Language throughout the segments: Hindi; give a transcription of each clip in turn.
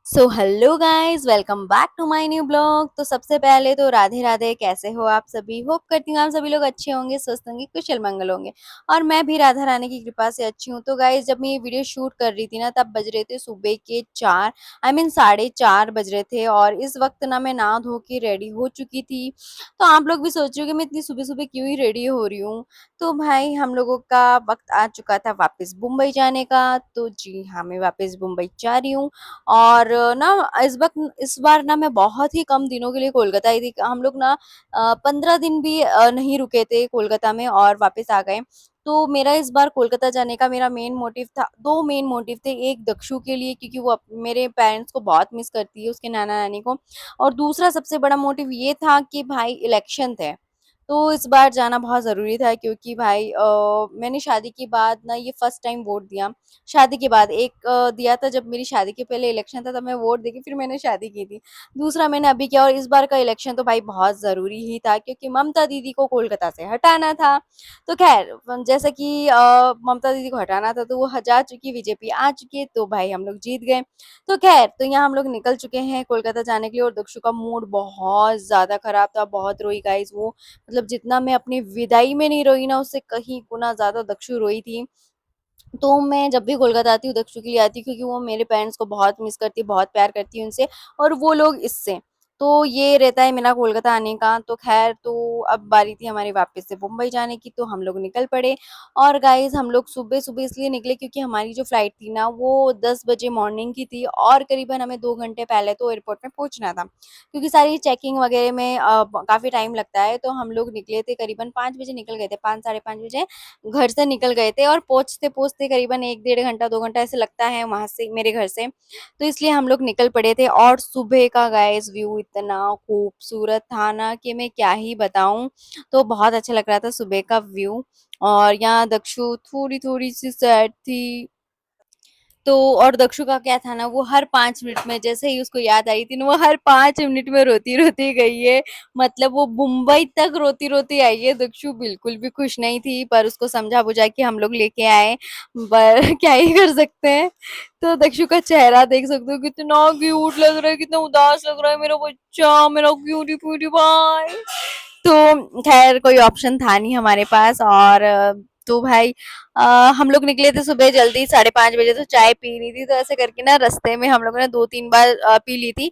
So hello guys, welcome back to my new blog. तो सबसे पहले तो राधे राधे। कैसे हो आप सभी? होप करती हूँ आप सभी लोग अच्छे होंगे, स्वस्थ होंगे, कुशल मंगल होंगे। और मैं भी राधा रानी की कृपा से अच्छी हूँ। तो गाइस, जब मैं ये वीडियो शूट कर रही थी ना, तब बज रहे थे सुबह के 4, आई मीन 4:30 बज रहे थे। और इस वक्त ना मैं नहा धो के रेडी हो चुकी थी। तो आप लोग भी सोच रहे हो कि मैं इतनी सुबह सुबह क्यों ही रेडी हो रही हूँ। तो भाई, हम लोगों का वक्त आ चुका था वापस मुंबई जाने का। तो जी हाँ, मैं वापस मुंबई जा रही हूँ। और ना इस बार ना मैं बहुत ही कम दिनों के लिए कोलकाता आई थी। हम लोग ना 15 दिन भी नहीं रुके थे कोलकाता में और वापस आ गए। तो मेरा इस बार कोलकाता जाने का मेरा मेन मोटिव था, दो मेन मोटिव थे। एक दक्षु के लिए, क्योंकि वो मेरे पेरेंट्स को बहुत मिस करती है, उसके नाना नानी को। और दूसरा सबसे बड़ा मोटिव ये था कि भाई इलेक्शन थे, तो इस बार जाना बहुत ज़रूरी था। क्योंकि भाई मैंने शादी के बाद ना ये फर्स्ट टाइम वोट दिया। शादी के बाद एक दिया था, जब मेरी शादी के पहले इलेक्शन था तब मैं वोट देके फिर मैंने शादी की थी। दूसरा मैंने अभी किया। और इस बार का इलेक्शन तो भाई बहुत ज़रूरी ही था, क्योंकि ममता दीदी को कोलकाता से हटाना था। तो खैर, जैसा कि ममता दीदी को हटाना था तो वो जा चुकी, बीजेपी आ चुकी है, तो भाई हम लोग जीत गए। तो खैर, तो यहाँ हम लोग निकल चुके हैं कोलकाता जाने के लिए। और दक्षु का मूड बहुत ज़्यादा खराब था, बहुत रोई गाइस वो। मतलब जितना मैं अपनी विदाई में नहीं रोई ना, उससे कहीं गुना ज़्यादा दक्षु रोई थी। तो मैं जब भी कोलकाता आती हूँ दक्षु के लिए आती हूँ, क्योंकि वो मेरे पेरेंट्स को बहुत मिस करती है, बहुत प्यार करती है उनसे, और वो लोग इससे। तो ये रहता है मेरा कोलकाता आने का। तो खैर, तो अब बारी थी हमारी वापस से मुंबई जाने की, तो हम लोग निकल पड़े। और गाइस, हम लोग सुबह सुबह इसलिए निकले क्योंकि हमारी जो फ्लाइट थी ना, वो 10 बजे मॉर्निंग की थी। और करीबन हमें 2 घंटे पहले तो एयरपोर्ट में पहुंचना था, क्योंकि सारी चेकिंग वगैरह में काफ़ी टाइम लगता है। तो हम लोग निकले थे करीबन 5 बजे, निकल गए थे 5, 5:30 बजे घर से निकल गए थे। और पहुँचते-पहुँचते करीबन 1 डेढ़ घंटा, 2 घंटा ऐसे लगता है वहाँ से, मेरे घर से। तो इसलिए हम लोग निकल पड़े थे। और सुबह का गाइस व्यू इतना खूबसूरत था ना कि मैं क्या ही बताऊँ। तो बहुत अच्छा लग रहा था सुबह का व्यू। और यहाँ दक्षु थोड़ी-थोड़ी सी सैड थी। तो और दक्षु का क्या था ना, वो हर 5 मिनट में, जैसे ही उसको याद आई थी ना, वो हर 5 मिनट में रोती-रोती गई है। मतलब वो मुंबई तक रोती-रोती आई है। दक्षु बिल्कुल भी खुश नहीं थी, पर उसको समझा-बुझा के हम लोग लेके आए। पर क्या ही कर सकते हैं। तो दक्षु का चेहरा देख सकते हो, कितना क्यूट लग रहा है, कितना उदास लग रहा है मेरा बच्चा, मेरा क्यूटी प्यूटी भाई। तो खैर, कोई ऑप्शन था नहीं हमारे पास। और तो भाई, हम लोग निकले थे सुबह जल्दी 5:30 बजे, तो चाय पी ली थी। तो ऐसे करके ना रास्ते में हम लोगों ने 2-3 बार पी ली थी।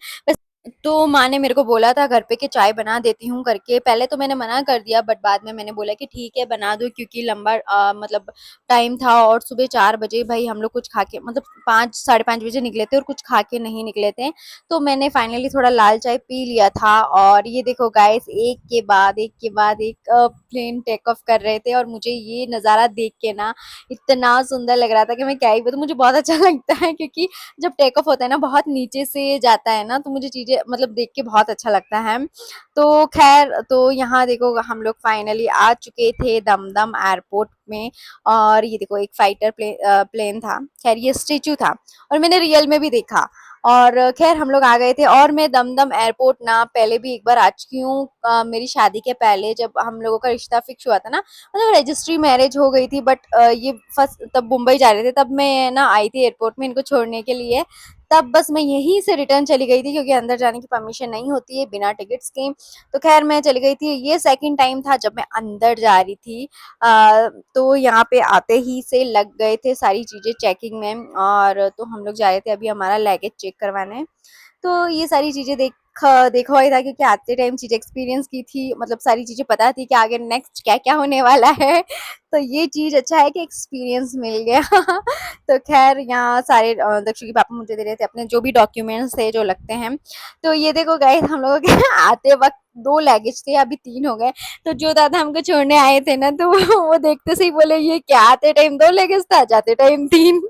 तो माँ ने मेरे को बोला था घर पे कि चाय बना देती हूँ करके। पहले तो मैंने मना कर दिया, बट बाद में मैंने बोला कि ठीक है बना दो, क्योंकि लंबा मतलब टाइम था। और सुबह 4 बजे भाई हम लोग कुछ खा के, मतलब 5, 5:30 बजे निकले थे और कुछ खा के नहीं निकले थे। तो मैंने फाइनली थोड़ा लाल चाय पी लिया था। और ये देखो गाइस, एक के बाद एक प्लेन टेक ऑफ कर रहे थे। और मुझे ये नज़ारा देख के ना इतना सुंदर लग रहा था कि मैं क्या ही बताऊँ। मुझे बहुत अच्छा लगता है, क्योंकि जब टेक ऑफ होता है ना, बहुत नीचे से जाता है ना, तो मुझे चीज़ें मतलब देख के बहुत अच्छा लगता है। तो खैर, तो यहाँ देखो हम लोग फाइनली आ चुके थे दमदम एयरपोर्ट में। और ये देखो एक फाइटर प्लेन था। खैर, ये स्टेचू था और मैंने रियल में भी देखा। और खैर, हम लोग आ गए थे। और मैं दमदम एयरपोर्ट ना पहले भी एक बार आ चुकी हूँ, मेरी शादी के पहले, जब हम लोगों का रिश्ता फिक्स हुआ था ना, मतलब रजिस्ट्री मैरिज हो गई थी, बट ये फर्स्ट तब मुंबई जा रहे थे, तब मैं ना आई थी एयरपोर्ट में इनको छोड़ने के लिए। तब बस मैं यहीं से रिटर्न चली गई थी, क्योंकि अंदर जाने की परमिशन नहीं होती है बिना टिकट्स के। तो खैर, मैं चली गई थी। ये सेकंड टाइम था जब मैं अंदर जा रही थी। तो यहाँ पे आते ही से लग गए थे सारी चीज़ें चेकिंग में। और तो हम लोग जा रहे थे अभी हमारा लगेज चेक करवाने। तो ये सारी चीज़ें देखा हुआ ही था, क्योंकि आते टाइम चीज़ें एक्सपीरियंस की थी, मतलब सारी चीज़ें पता थी कि आगे नेक्स्ट क्या-क्या होने वाला है। तो ये चीज़ अच्छा है कि एक्सपीरियंस मिल गया। तो ख़ैर, यहाँ सारे दक्षु के पापा मुझे दे रहे थे अपने जो भी डॉक्यूमेंट्स थे जो लगते हैं। तो ये देखो गाइस, हम लोगों के आते वक़्त 2 लगेज थे, अभी 3 हो गए। तो जो दादा हमको छोड़ने आए थे ना, तो वो देखते से ही बोले, ये क्या आते टाइम 2 लगेज था, जाते टाइम 3।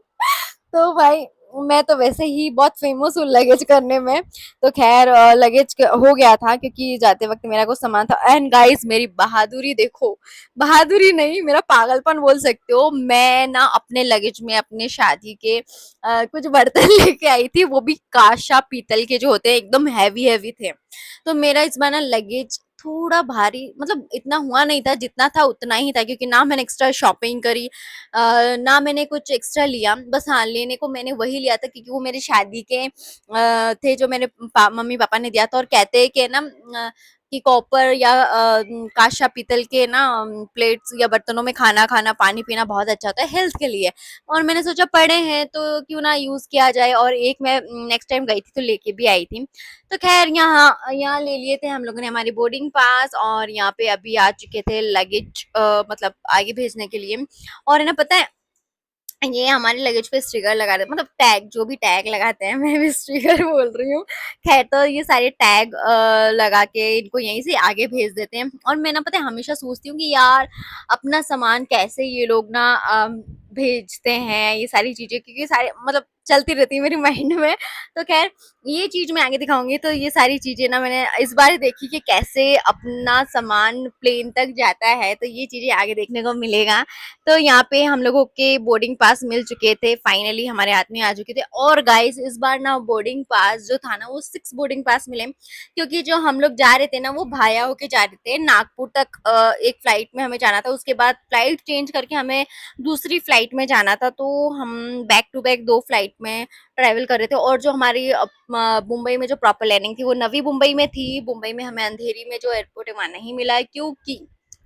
तो भाई, मैं तो वैसे ही बहुत फेमस हूँ लगेज करने में। तो खैर, लगेज हो गया था, क्योंकि जाते वक्त मेरा कुछ सामान था। एंड गाइस, मेरी बहादुरी देखो, बहादुरी नहीं, मेरा पागलपन बोल सकते हो। मैं ना अपने लगेज में अपने शादी के कुछ बर्तन लेके आई थी, वो भी कांसा पीतल के जो होते हैं, एकदम हैवी हैवी थे। तो मेरा इस बार ना लगेज थोड़ा भारी, मतलब इतना हुआ नहीं था, जितना था उतना ही था, क्योंकि ना मैंने एक्स्ट्रा शॉपिंग करी, ना मैंने कुछ एक्स्ट्रा लिया। बस हाँ, लेने को मैंने वही लिया था क्योंकि वो मेरी शादी के थे, जो मेरे मम्मी पापा ने दिया था, और कहते हैं कि ना कि कॉपर या कांसा पीतल के ना प्लेट्स या बर्तनों में खाना खाना, पानी पीना बहुत अच्छा होता है हेल्थ के लिए। और मैंने सोचा पड़े हैं तो क्यों ना यूज किया जाए, और एक मैं नेक्स्ट टाइम गई थी तो लेके भी आई थी। तो खैर यहाँ यहाँ ले लिए थे हम लोगों ने हमारी बोर्डिंग पास, और यहाँ पे अभी आ चुके थे लगेज, मतलब आगे भेजने के लिए। और है ना, पता है, ये हमारे लगेज पे स्टिकर लगा रहे, मतलब टैग, जो भी टैग लगाते हैं, मैं भी स्टिकर बोल रही हूँ। खैर, तो ये सारे टैग लगा के इनको यहीं से आगे भेज देते हैं। और मैं ना, पता है, हमेशा सोचती हूँ कि यार अपना सामान कैसे ये लोग ना भेजते हैं, ये सारी चीजें, क्योंकि सारे मतलब चलती रहती है मेरी माइंड में। तो खैर, ये चीज मैं आगे दिखाऊंगी। तो ये सारी चीजें ना मैंने इस बार देखी कि कैसे अपना सामान प्लेन तक जाता है, तो ये चीजें आगे देखने को मिलेगा। तो यहाँ पे हम लोगों के बोर्डिंग पास मिल चुके थे, फाइनली हमारे हाथ में आ चुके थे। और गाइस, इस बार ना बोर्डिंग पास जो था ना, वो 6 बोर्डिंग पास मिले, क्योंकि जो हम लोग जा रहे थे ना, वो भाया होके जा रहे थे नागपुर तक। एक फ्लाइट में हमें जाना था, उसके बाद फ्लाइट चेंज करके हमें दूसरी फ्लाइट में जाना था। तो हम बैक टू बैक 2 फ्लाइट में ट्रेवल कर रहे थे। और जो हमारी मुंबई में जो प्रॉपर लैंडिंग थी, वो नवी मुंबई में थी। मुंबई में हमें अंधेरी में जो एयरपोर्ट है वहां नहीं मिला, क्योंकि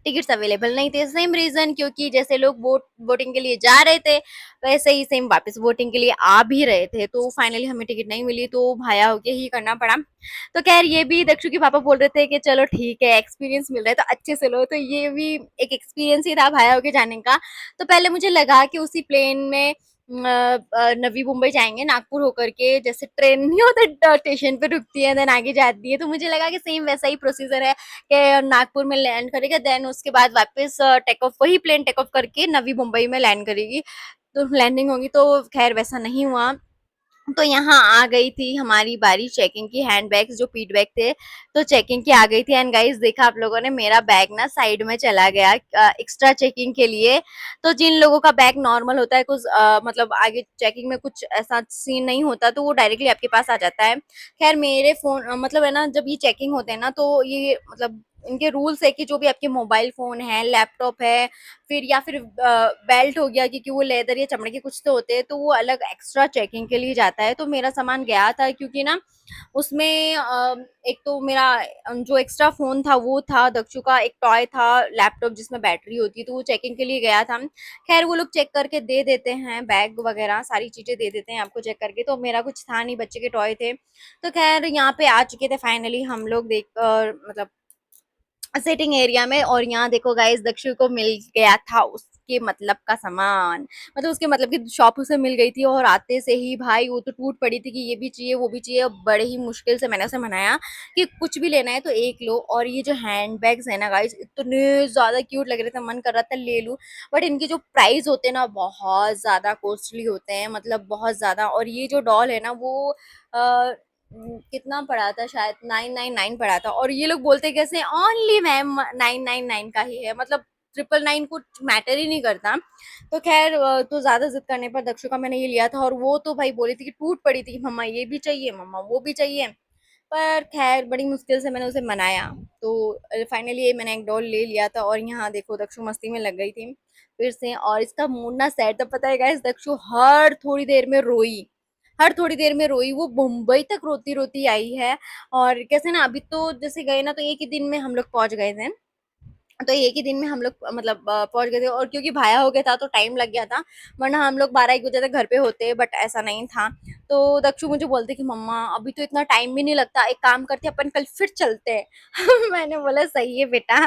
टिकट्स अवेलेबल नहीं थे। सेम रीजन, क्योंकि जैसे लोग वोटिंग के लिए जा रहे थे, वैसे ही सेम वापस वोटिंग के लिए आ भी रहे थे। तो फाइनली हमें टिकट नहीं मिली, तो भाया होके ही करना पड़ा। तो खैर, ये भी दक्षु के पापा बोल रहे थे कि चलो ठीक है, एक्सपीरियंस मिल रहा है तो अच्छे से लो। तो ये भी एक एक्सपीरियंस ही था भाया होके जाने का। तो पहले मुझे लगा कि उसी प्लेन में नवी मुंबई जाएंगे, नागपुर होकर के, जैसे ट्रेन नहीं होता स्टेशन पे रुकती है देन आगे जाती है, तो मुझे लगा कि सेम वैसा ही प्रोसीजर है कि नागपुर में लैंड करेगा, देन उसके बाद वापस टेक ऑफ, वही प्लेन टेक ऑफ करके नवी मुंबई में लैंड करेगी, तो लैंडिंग होगी। तो खैर वैसा नहीं हुआ। तो यहाँ आ गई थी हमारी बारी चेकिंग की। हैंड बैग्स जो पीट बैग थे, तो चेकिंग की आ गई थी। एंड गाइस, देखा आप लोगों ने, मेरा बैग ना साइड में चला गया एक्स्ट्रा चेकिंग के लिए। तो जिन लोगों का बैग नॉर्मल होता है, कुछ मतलब आगे चेकिंग में कुछ ऐसा सीन नहीं होता, तो वो डायरेक्टली आपके पास आ जाता है। खैर, मेरे फोन मतलब है ना, जब ये चेकिंग होते हैं ना, तो ये मतलब इनके रूल्स है कि जो भी आपके मोबाइल फोन है, लैपटॉप है, फिर या फिर बेल्ट हो गया, क्योंकि वो लेदर या चमड़े के कुछ तो होते हैं, तो वो अलग एक्स्ट्रा चेकिंग के लिए जाता है। तो मेरा सामान गया था, क्योंकि ना उसमें एक तो मेरा जो एक्स्ट्रा फोन था वो था, दक्षु का एक टॉय था लैपटॉप जिसमें बैटरी होती है, तो वो चेकिंग के लिए गया था। खैर, वो लोग चेक करके दे देते हैं, बैग वगैरह सारी चीजें दे देते हैं आपको चेक करके। तो मेरा कुछ था नहीं, बच्चे के टॉय थे। तो खैर, यहाँ पे आ चुके थे फाइनली हम लोग, देख मतलब सिटिंग एरिया में। और यहाँ देखो गाइस, दक्षु को मिल गया था उसके मतलब का सामान, मतलब उसके मतलब की शॉप उसे मिल गई थी। और आते से ही भाई वो तो टूट पड़ी थी कि ये भी चाहिए वो भी चाहिए। और बड़े ही मुश्किल से मैंने उसे मनाया कि कुछ भी लेना है तो एक लो। और ये जो हैंड बैग्स है ना गाइस, इतने ज्यादा क्यूट लग रहे थे, मन कर रहा था ले लूं। बट इनके जो प्राइस होते हैं ना, बहुत ज्यादा कॉस्टली होते हैं, मतलब बहुत ज्यादा। और ये जो डॉल है ना, वो कितना पड़ा था, शायद 999 पड़ा था। और ये लोग बोलते कैसे ओनली मैम 999 का ही है, मतलब 999 कुछ मैटर ही नहीं करता। तो खैर, तो ज्यादा जिद करने पर दक्षु का मैंने ये लिया था। और वो तो भाई बोली थी कि टूट पड़ी थी, मम्मा ये भी चाहिए, मम्मा वो भी चाहिए। पर खैर, बड़ी मुश्किल से मैंने उसे मनाया। तो फाइनली ये मैंने एक डॉल ले लिया था। और यहाँ देखो, दक्षु मस्ती में लग गई थी फिर से। और इसका मूड ना सैड था, पता है गाइस, दक्षु हर थोड़ी देर में रोई, हर थोड़ी देर में रोई। वो मुंबई तक रोती रोती आई है। और कैसे ना, अभी तो जैसे गए ना, तो एक ही दिन में हम लोग पहुंच गए थे। तो एक ही दिन में हम लोग मतलब पहुंच गए थे। और क्योंकि भाया हो गया था तो टाइम लग गया था, वरना हम लोग 12-1 बजे तक घर पे होते, बट ऐसा नहीं था। तो दक्षु मुझे बोलते कि मम्मा अभी तो इतना टाइम भी नहीं लगता, एक काम करते अपन कल फिर चलते हैं। मैंने बोला सही है बेटा।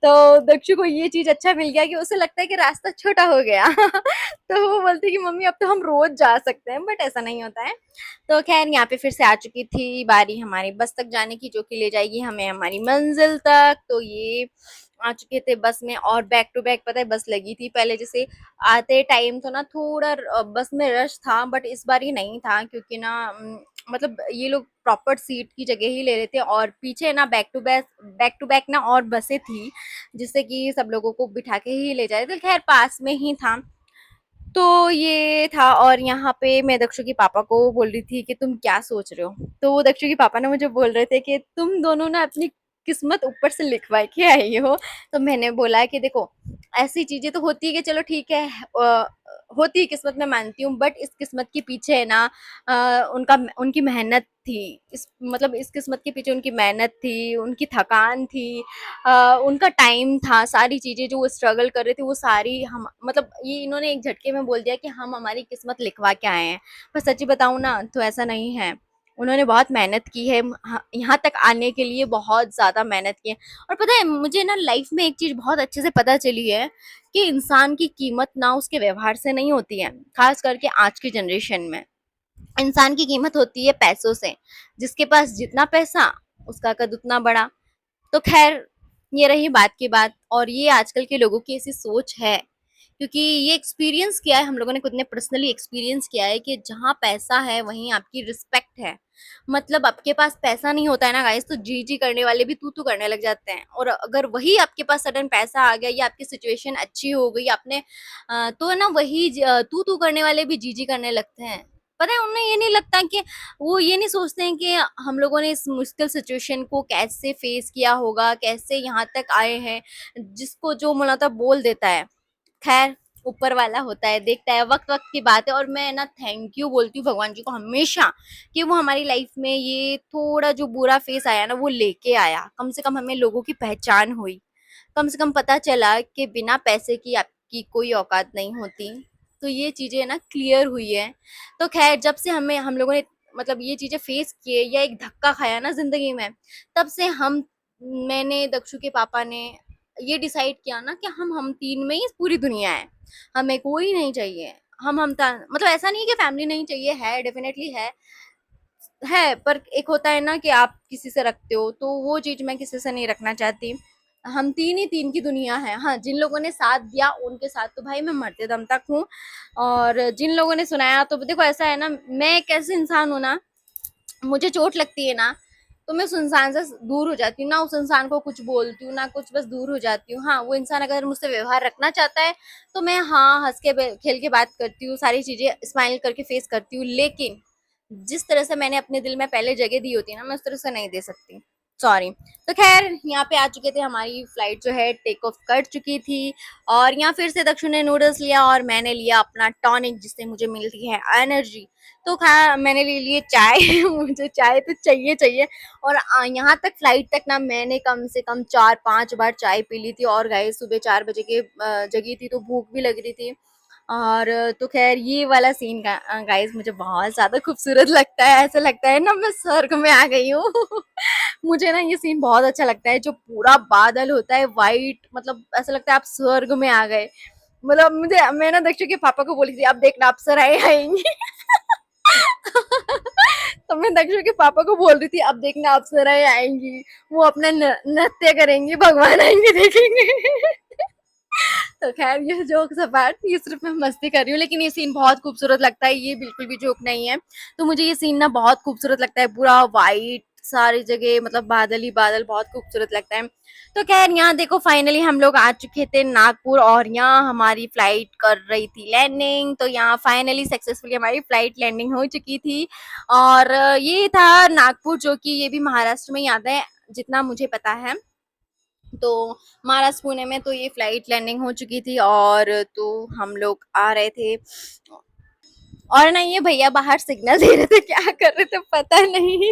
तो दक्षु को ये चीज अच्छा मिल गया कि उसे लगता है कि रास्ता छोटा हो गया। तो वो बोलते कि मम्मी अब तो हम रोज जा सकते हैं, बट ऐसा नहीं होता है। तो खैर, यहाँ पे फिर से आ चुकी थी बारी हमारी बस तक जाने की, जो कि ले जाएगी हमें हमारी मंजिल तक। तो ये आ चुके थे बस में। और बैक टू बैक पता है बस लगी थी पहले, जैसे आते टाइम तो ना थोड़ा बस में रश था, बट इस बार ही नहीं था, क्योंकि ना मतलब ये लोग प्रॉपर सीट की जगह ही ले रहे थे। और पीछे ना बैक टू बैक ना और बसें थी, जिससे कि सब लोगों को बिठा के ही ले जा रहे थे। खैर, पास में ही था। तो ये था। और यहाँ पे मैं दक्षु के पापा को बोल रही थी कि तुम क्या सोच रहे हो। तो वो दक्षु के पापा ने मुझे बोल रहे थे कि तुम दोनों ना अपनी किस्मत ऊपर से लिखवा के आई हो। तो मैंने बोला कि देखो ऐसी चीजें तो होती है कि चलो ठीक है, होती है किस्मत में, मानती हूँ, बट इस किस्मत के पीछे है ना उनका उनकी मेहनत थी। इस मतलब इस किस्मत के पीछे उनकी मेहनत थी, उनकी थकान थी, उनका टाइम था, सारी चीजें जो वो स्ट्रगल कर रहे थे वो सारी हम मतलब ये इन्होंने एक झटके में बोल दिया कि हम हमारी किस्मत लिखवा के आए हैं। पर सच्ची बताऊं ना तो ऐसा नहीं है। उन्होंने बहुत मेहनत की है, यहाँ तक आने के लिए बहुत ज़्यादा मेहनत की है। और पता है मुझे ना लाइफ में एक चीज़ बहुत अच्छे से पता चली है कि इंसान की कीमत ना उसके व्यवहार से नहीं होती है, खास करके आज की जनरेशन में। इंसान की कीमत होती है पैसों से। जिसके पास जितना पैसा उसका कद उतना बड़ा। तो खैर ये रही बात की बात, और ये आजकल के लोगों की ऐसी सोच है, क्योंकि ये एक्सपीरियंस किया है, हम लोगों ने खुद ने पर्सनली एक्सपीरियंस किया है कि जहाँ पैसा है वहीं आपकी रिस्पेक्ट है। मतलब आपके पास पैसा नहीं होता है ना गाइस, तो जी जी करने वाले भी तू तू करने लग जाते हैं, और अगर वही आपके पास सडन पैसा आ गया या आपकी सिचुएशन अच्छी हो गई आपने तो ना वही तू तू करने वाले भी जी जी करने लगते हैं। पता है उन्हें ये नहीं लगता कि वो ये नहीं सोचते हैं कि हम लोगों ने इस मुश्किल सिचुएशन को कैसे फेस किया होगा, कैसे यहाँ तक आए हैं। जिसको जो मिला था बोल देता है। खैर ऊपर वाला होता है, देखता है, वक्त वक्त की बात है। और मैं ना थैंक यू बोलती हूँ भगवान जी को हमेशा कि वो हमारी लाइफ में ये थोड़ा जो बुरा फेस आया ना वो लेके आया। कम से कम हमें लोगों की पहचान हुई, कम से कम पता चला कि बिना पैसे की आपकी कोई औकात नहीं होती। तो ये चीजें ना क्लियर हुई है। तो खैर जब से हमें हम लोगों ने मतलब ये चीजें फेस किए या एक धक्का खाया ना जिंदगी में, तब से हम मैंने दक्षु के पापा ने ये डिसाइड किया ना कि हम तीन में ही पूरी दुनिया है, हमें कोई नहीं चाहिए। मतलब ऐसा नहीं है कि फैमिली नहीं चाहिए, है डेफिनेटली है, पर एक होता है ना कि आप किसी से रखते हो, तो वो चीज मैं किसी से नहीं रखना चाहती। हम तीन ही तीन की दुनिया है। हाँ, जिन लोगों ने साथ दिया उनके साथ तो भाई मैं मरते दम तक हूँ। और जिन लोगों ने सुनाया तो देखो ऐसा है ना, मैं एक ऐसे इंसान हूँ ना, मुझे चोट लगती है ना तो मैं उस इंसान से दूर हो जाती हूँ, ना उस इंसान को कुछ बोलती हूँ ना कुछ, बस दूर हो जाती हूँ। हाँ, वो इंसान अगर मुझसे व्यवहार रखना चाहता है तो मैं हाँ हंस के खेल के बात करती हूँ, सारी चीजें स्माइल करके फेस करती हूँ, लेकिन जिस तरह से मैंने अपने दिल में पहले जगह दी होती है ना मैं उस तरह से नहीं दे सकती। सॉरी। तो खैर यहाँ पे आ चुके थे, हमारी फ्लाइट जो है टेक ऑफ कर चुकी थी। और यहाँ फिर से दक्षु ने नूडल्स लिया और मैंने लिया अपना टॉनिक जिससे मुझे मिलती है एनर्जी। तो खा मैंने ले लिए चाय मुझे चाय तो चाहिए चाहिए। और यहाँ तक फ्लाइट तक ना मैंने कम से कम 4-5 बार चाय पी ली थी। और गाइस सुबह 4 बजे के जगी थी तो भूख भी लग रही थी। और तो खैर ये वाला सीन गाइस मुझे बहुत ज्यादा खूबसूरत लगता है, ऐसा लगता है ना मैं स्वर्ग में आ गई हूँ मुझे ना ये सीन बहुत अच्छा लगता है, जो पूरा बादल होता है वाइट, मतलब ऐसा लगता है आप स्वर्ग में आ गए। मतलब मुझे मैं ना दक्षु के पापा को बोली थी अब देखना अप्सराएं आएंगी तो मैं दक्षु के पापा को बोल रही थी अब देखना अप्सराएं आएंगी, वो अपना नृत्य करेंगी, भगवान आएंगे देखेंगे तो खैर ये जोक अपार्ट, ये सिर्फ मैं मस्ती कर रही हूँ, लेकिन ये सीन बहुत खूबसूरत लगता है, ये बिल्कुल भी जोक नहीं है। तो मुझे ये सीन ना बहुत खूबसूरत लगता है, पूरा वाइट सारी जगह, मतलब बादल ही बादल, बहुत खूबसूरत लगता है। तो खैर यहाँ देखो फाइनली हम लोग आ चुके थे नागपुर, और यहाँ हमारी फ्लाइट कर रही थी लैंडिंग। तो यहाँ फाइनली सक्सेसफुली हमारी फ्लाइट लैंडिंग हो चुकी थी। और ये था नागपुर, जो कि ये भी महाराष्ट्र में ही आता है जितना मुझे पता है। तो महाराष्ट्र पुणे में तो ये फ्लाइट लैंडिंग हो चुकी थी, और तो हम लोग आ रहे थे। और ना ये भैया बाहर सिग्नल दे रहे थे, क्या कर रहे थे पता नहीं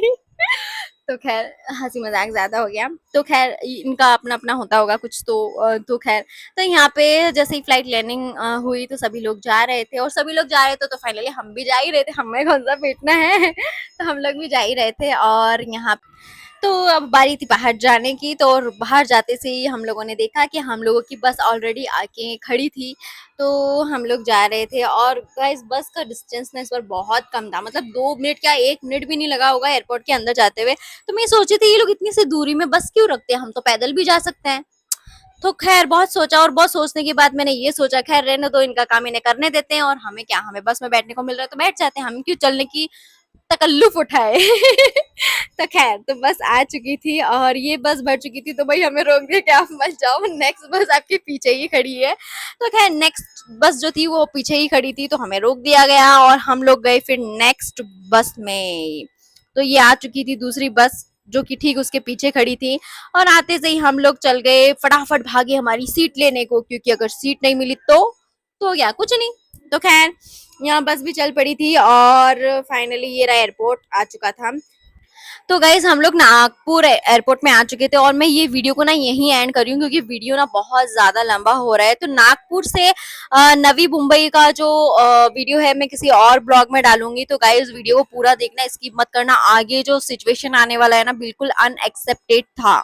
तो खैर हंसी मजाक ज्यादा हो गया। तो खैर इनका अपना अपना होता होगा कुछ तो खैर। तो यहाँ पे जैसे ही फ्लाइट लैंडिंग हुई तो सभी लोग जा रहे थे, और सभी लोग जा रहे थे तो फाइनली हम भी जा ही रहे थे, हमें कौन सा बैठना है तो हम लोग भी जा ही रहे थे। और यहाँ तो अब बारी थी बाहर जाने की, तो और बाहर जाते से ही हम लोगों ने देखा कि हम लोगों की बस ऑलरेडी आके खड़ी थी। तो हम लोग जा रहे थे, और गाइस बस का डिस्टेंस ना इस बार बहुत कम था, मतलब 2 मिनट क्या 1 मिनट भी नहीं लगा होगा एयरपोर्ट के अंदर जाते हुए। तो मैं सोची थी ये लोग इतनी सी दूरी में बस क्यों रखते हैं, हम तो पैदल भी जा सकते हैं। तो खैर बहुत सोचा, और बहुत सोचने के बाद मैंने ये सोचा खैर रहने दो, इनका काम इन्हें करने देते हैं, और हमें क्या, हमें बस में बैठने को मिल रहा है तो बैठ जाते हैं, हम क्यों चलने की तकल्लुफ उठाए तो खैर तो बस आ चुकी थी, और ये बस भर चुकी थी, तो भाई हमें रोक दिया कि आप मत जाओ, नेक्स्ट बस आपके पीछे ही खड़ी है। तो खैर नेक्स्ट बस जो थी वो पीछे ही खड़ी थी, तो हमें रोक दिया गया और हम लोग गए फिर नेक्स्ट बस में। तो ये आ चुकी थी दूसरी बस, जो कि ठीक उसके पीछे खड़ी थी। और आते से ही हम लोग चल गए, फटाफट भागे हमारी सीट लेने को, क्योंकि अगर सीट नहीं मिली तो क्या, कुछ नहीं। तो खैर यहाँ बस भी चल पड़ी थी और फाइनली ये रहा, एयरपोर्ट आ चुका था। तो गाइज हम लोग नागपुर एयरपोर्ट में आ चुके थे और मैं ये वीडियो को ना यहीं एंड कर रही हूँ क्योंकि वीडियो ना बहुत ज्यादा लंबा हो रहा है। तो नागपुर से नवी मुंबई का जो वीडियो है मैं किसी और ब्लॉग में डालूंगी। तो गाइज वीडियो को पूरा देखना, स्किप मत करना, आगे जो सिचुएशन आने वाला है ना बिल्कुल अनएक्सेप्टेड था।